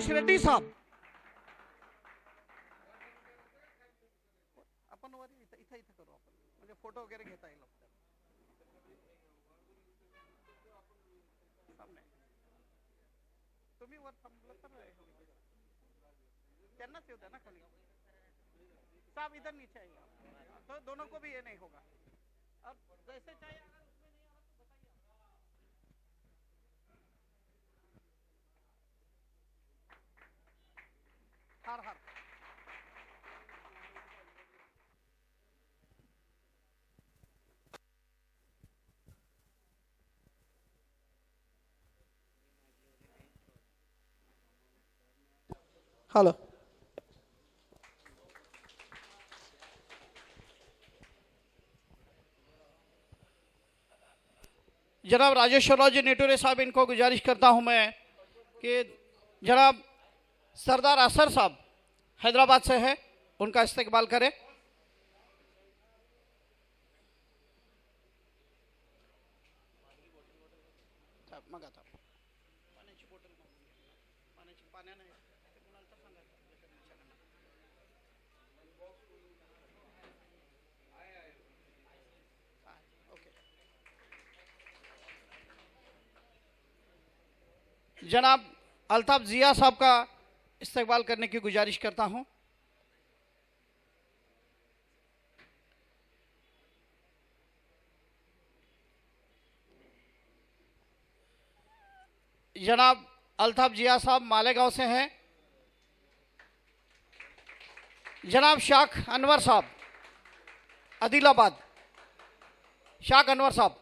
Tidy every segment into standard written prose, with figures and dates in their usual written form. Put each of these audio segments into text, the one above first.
राजेश रेड्डी साहब. आपण वर इथं इथं करू आपण, म्हणजे फोटो वगैरे घेता येईल. तुम्ही वर थांबलं तर त्यांनाच येऊ द्या ना खाली. साहब इधर नीचे आइए, तो दोनों को भी ये नहीं होगा. अब जैसे चाहिए, अगर उसमें नहीं आ रहा तो बताइए. हर हर हेलो. जनाब राजेश्वरराव जी नेटुरे साहब, इनको गुजारिश करता हूं मैं कि जनाब सरदार असर साहब हैदराबाद से है, उनका इस्तेकबाल करें. जनाब अल्ताफ जिया साहब का इस्तेकबाल करने की गुजारिश करता हूं. जनाब अल्ताफ जिया साहब मालेगांव से हैं. जनाब शाख अनवर साहब आदिलाबाद. शाख अनवर साहब.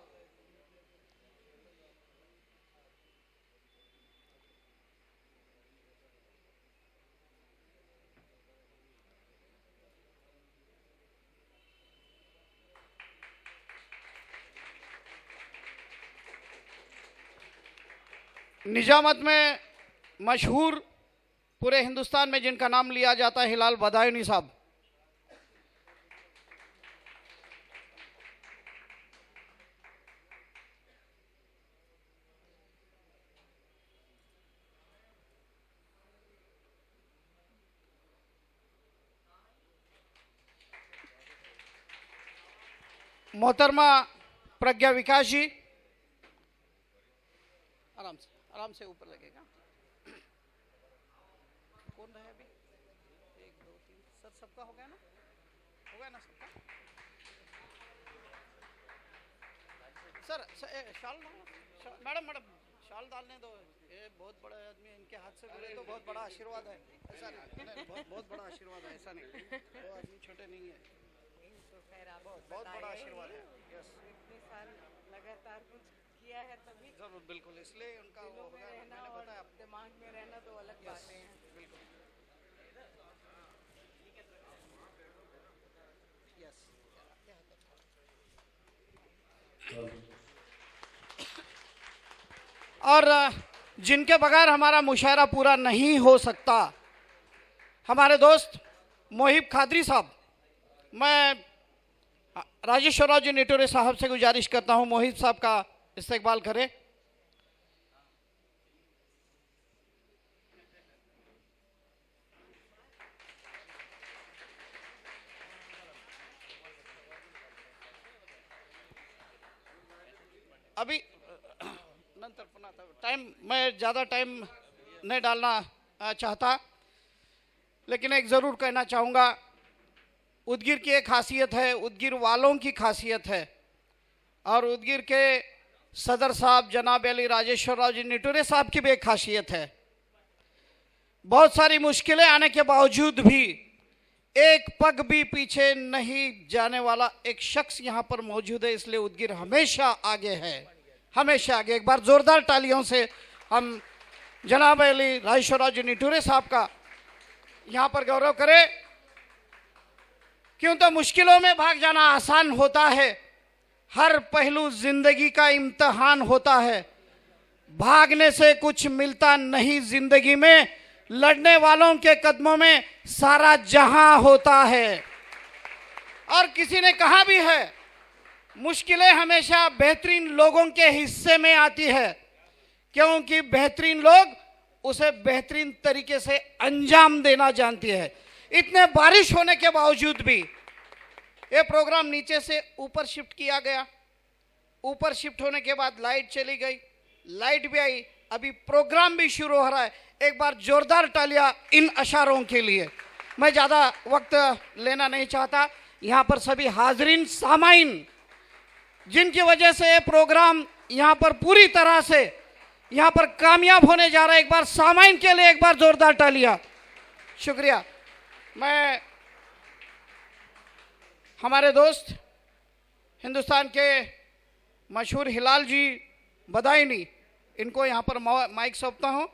निजामत में मशहूर पूरे हिंदुस्तान में जिनका नाम लिया जाता है, हिलाल बदायूनी साहब. मोहतरमा प्रज्ञा विकास जी, आराम से ऊपर लगेगा. कौन रहे अभी? 1 2 3 सर, सबका हो गया ना? हो गया ना सबका? सर शाल मैडम शाल डालने दो. ये बहुत बड़ा आदमी, इनके हाथ से बोले तो बहुत बड़ा आशीर्वाद है. ऐसा नहीं, बहुत बड़ा आशीर्वाद है, ऐसा नहीं. वो आदमी छोटे नहीं है, बहुत बड़ा आशीर्वाद है. यस, इतने साल लगातार कुछ किया है तभी जरूर, बिल्कुल, इसलिए उनका वो होगा. मैंने बताया, दिमाग में रहना तो अलग बातें हैं. बिल्कुल. यस. और जिनके बगैर हमारा मुशायरा पूरा नहीं हो सकता, हमारे दोस्त मोहिब खादरी साहब. मैं राजेश्वरराव जी नेटुरे साहब से गुजारिश करता हूं मोहिब साहब का इस्तेकबाल करें. अभी नंतर पुन्हा टाइम, मैं ज़्यादा टाइम नहीं डालना चाहता, लेकिन एक ज़रूर कहना चाहूँगा. उदगिर की एक खासियत है, उदगिर वालों की खासियत है, और उदगिर के सदर साहब जनाब अली राजेश्वरराव जी नेटुरे साहब की भी एक खासियत है. बहुत सारी मुश्किलें आने के बावजूद भी एक पग भी पीछे नहीं जाने वाला एक शख्स यहाँ पर मौजूद है. इसलिए उदगिर हमेशा आगे है, हमेशा आगे. एक बार जोरदार तालियों से हम जनाब अली राजेश्वरराव जी नेटुरे साहब का यहाँ पर गौरव करें. क्यों तो मुश्किलों में भाग जाना आसान होता है, हर पहलू जिंदगी का इम्तिहान होता है. भागने से कुछ मिलता नहीं जिंदगी में, लड़ने वालों के कदमों में सारा जहां होता है. और किसी ने कहा भी है, मुश्किलें हमेशा बेहतरीन लोगों के हिस्से में आती है, क्योंकि बेहतरीन लोग उसे बेहतरीन तरीके से अंजाम देना जानती है। इतने बारिश होने के बावजूद भी ये प्रोग्राम नीचे से ऊपर शिफ्ट किया गया। ऊपर शिफ्ट होने के बाद लाइट चली गई, लाइट भी आई, अभी प्रोग्राम भी शुरू हो रहा है। एक बार जोरदार तालियां इन अशारों के लिए। मैं ज़्यादा वक्त लेना नहीं चाहता। यहाँ पर सभी हाजरीन सामाइन जिनकी वजह से ये प्रोग्राम यहाँ पर पूरी तरह से यहाँ पर कामयाब होने जा रहा है, एक बार सामाइन के लिए एक बार जोरदार तालियां। शुक्रिया। मैं हमारे दोस्त हिंदुस्तान के मशहूर हिलाल जी बदायूनी, इनको यहाँ पर माइक सौंपता हूँ।